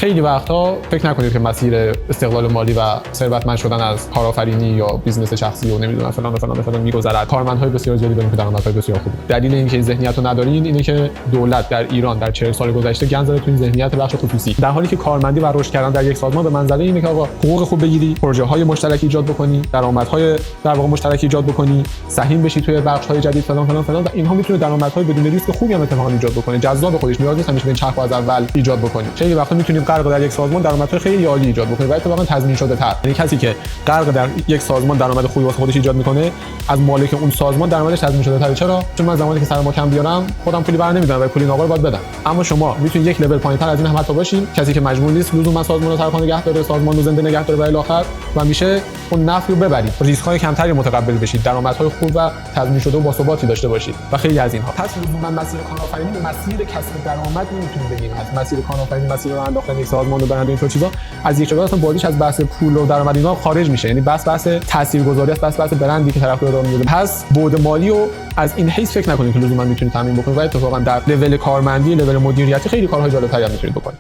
خیلی وقتا فکر نکنید که مسیر استقلال مالی و ثروتمند شدن از کارآفرینی یا بیزنس شخصی و نمیدونم فلان میگذرد. کارمندهای بسیار زیادی داریم که درآمدهای بسیار خوبی. دلیل اینکه این ذهنیت رو ندارین اینه که دولت در ایران در 40 سال گذشته گند زده تو این ذهنیت بخش خصوصی، در حالی که کارمندی و رشد کردن در یک سازمان به منزله اینه که آقا حقوق خوب بگیری، پروژه‌های مشترک ایجاد بکنی، درآمدهای در واقع مشترک ایجاد بکنی، سهیم بشی توی بخش‌های جدید فلان و اینها میتونه درآمدهای بدون ریسک خوبی هم اتفاقا ایجاد بکنه. جذاب خودش نیاز نیست همیشه این چرخو از اول ایجاد بکنی. خیلی وقتا میتونیم غرق در یک سازمان درآمدهای خیلی عالی ایجاد بکنیم و اتفاقا تضمین شده تر. یعنی کسی که غرق در یک سازمان درآمد خوبی واسه خودش ایجاد میکنه، از مالک اون سازمان درآمدش تضمین شده تره. چرا؟ چون من زمانی که سرمایه کم بیارم خودم پولی برنمیدارم و پول این آقا رو باید بدم. اما شما میتونید یک لول پایین‌تر از این هم حتی باشین، کسی که مجبور نیست لزوما سازمان رو سرپا نگه داره، سازمان رو زنده نگه داره برای آخر و میشه اون نفع رو ببرید، ریسک‌های کمتری متقبل بشید، درآمدهای خوب و تضمین شده و باثباتی داشته باشید و خیلی از اینها. پس لزوما مسیر کارآفرینی مسیر کسب درآمد نمیتونیم بگیم. از مسیر کارآفرینی مسیر راه انداختن یک سازمان و برند اینطور چیزا از یک جا اصلا بازیش از بحث پول و درآمد اینا خارج میشه. یعنی بحث تاثیرگذاری است، بحث برندی که طرفدار داره میده. پس بعد مالی رو از این حیث فکر نکنید که لزوما میتونید تامین بکنید و اتفاقا در لول کارمندی، لول مدیریتی خیلی کارهای جالب‌تری هم میتونید بکنید.